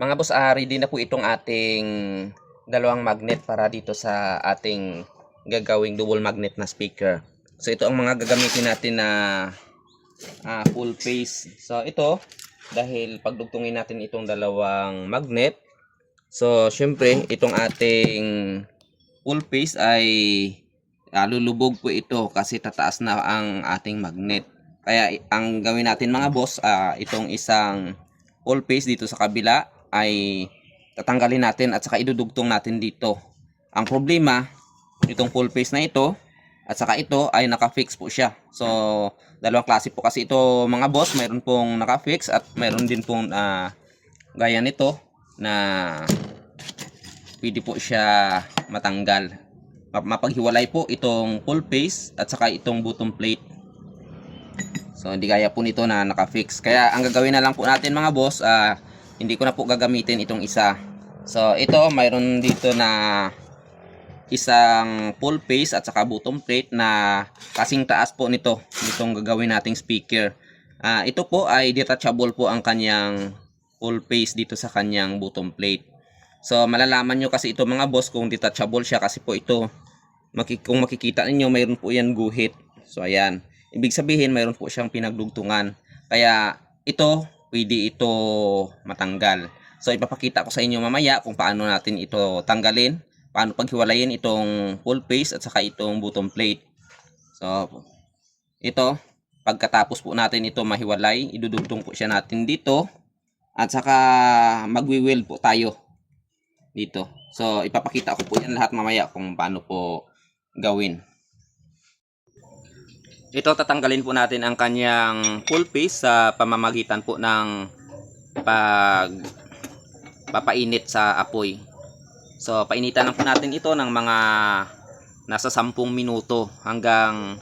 Mga boss, ready na po itong ating dalawang magnet para dito sa ating gagawing double magnet na speaker. So ito ang mga gagamitin natin na full phase. So ito, dahil pagdugtungin natin itong dalawang magnet, so syempre itong ating full phase ay lulubog po ito kasi tataas na ang ating magnet. Kaya ang gawin natin mga boss, itong isang full phase dito sa kabila ay tatanggalin natin at saka idudugtong natin dito. Ang problema, itong full phase na ito at saka ito ay naka-fix po siya. So, dalawang klase po kasi ito mga boss. Mayroon pong naka-fix at mayroon din pong gaya nito na pwede po siya matanggal. Mapaghiwalay po itong full phase at saka itong bottom plate. So hindi gaya po nito na naka-fix. Kaya ang gagawin na lang po natin mga boss, hindi ko na po gagamitin itong isa. So ito, mayroon dito na isang full phase at saka bottom plate na kasing taas po nito, itong gagawin nating speaker. Ito po ay detachable po ang kanyang full phase dito sa kanyang bottom plate. So malalaman nyo kasi ito mga boss kung detachable siya kasi po ito, kung makikita ninyo mayroon po yan guhit. So ayan, ibig sabihin mayroon po siyang pinagdugtungan. Kaya ito, pwede ito matanggal. So ipapakita ko sa inyo mamaya kung paano natin ito tanggalin, paano paghiwalayin itong full phase at saka itong bottom plate. So ito, pagkatapos po natin ito mahiwalay, idudugtong po siya natin dito at saka magwi-weld po tayo dito. So ipapakita ko po yan lahat mamaya kung paano po gawin. Ito, tatanggalin po natin ang kanyang full phase sa pamamagitan po ng papainit sa apoy. So painitan lang po natin ito ng mga nasa 10 minuto hanggang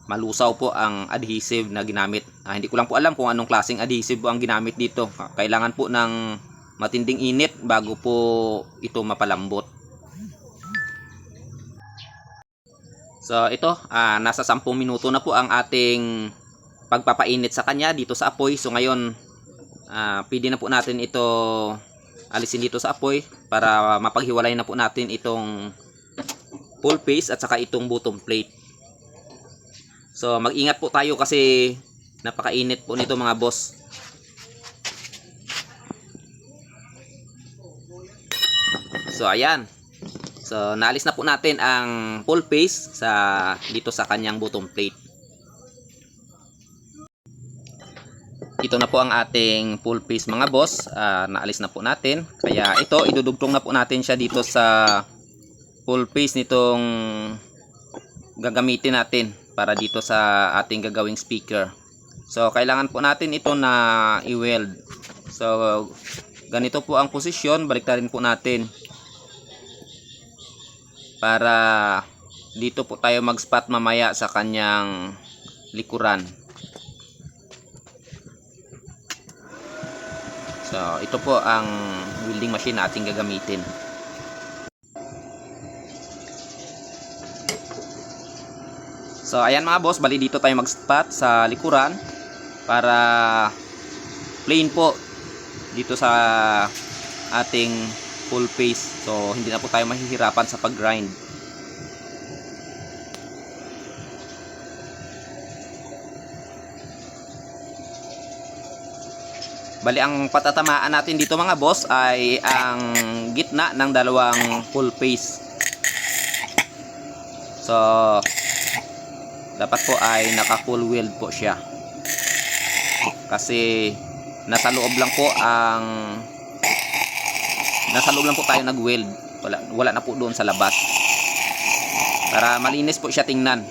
malusaw po ang adhesive na ginamit. Hindi ko lang po alam kung anong klaseng adhesive po ang ginamit dito. Kailangan po ng matinding init bago po ito mapalambot. So ito, nasa 10 minuto na po ang ating pagpapainit sa kanya dito sa apoy. So ngayon, pwede na po natin ito alisin dito sa apoy para mapaghiwalay na po natin itong full phase at saka itong bottom plate. So mag-ingat po tayo kasi napakainit po nito mga boss. So ayan. So naalis na po natin ang full phase dito sa kanyang bottom plate. Ito na po ang ating full phase mga boss. Naalis na po natin. Kaya ito, idudugtong na po natin siya dito sa full phase nitong gagamitin natin para dito sa ating gagawing speaker. So kailangan po natin ito na i-weld. So ganito po ang posisyon. Baliktarin po natin para dito po tayo mag-spot mamaya sa kanyang likuran. So ito po ang welding machine na ating gagamitin. So ayan mga boss, bali dito tayo mag-spot sa likuran para plain po dito sa ating full phase. So hindi na po tayo mahihirapan sa pag-grind. Bali ang patatamaan natin dito mga boss ay ang gitna ng dalawang full phase. So dapat po ay naka full weld po siya. Kasi nasa loob lang po tayo nag-weld. Wala na po doon sa labas. Para malinis po siya tingnan.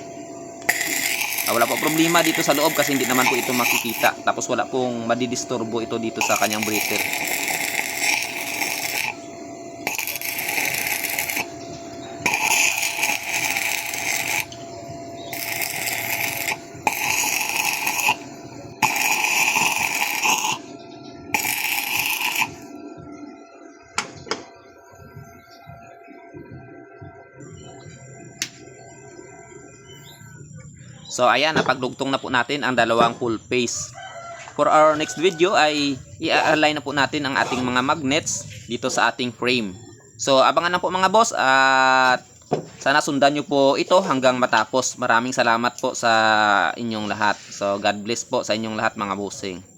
Wala po problema dito sa loob kasi hindi naman po ito makikita. Tapos wala pong madidisturbo ito dito sa kanyang breather. So ayan, napagdugtong na po natin ang dalawang full phase. for our next video ay i-align na po natin ang ating mga magnets dito sa ating frame. So abangan na po mga boss, at sana sundan nyo po ito hanggang matapos. Maraming salamat po sa inyong lahat. So God bless po sa inyong lahat mga bossing.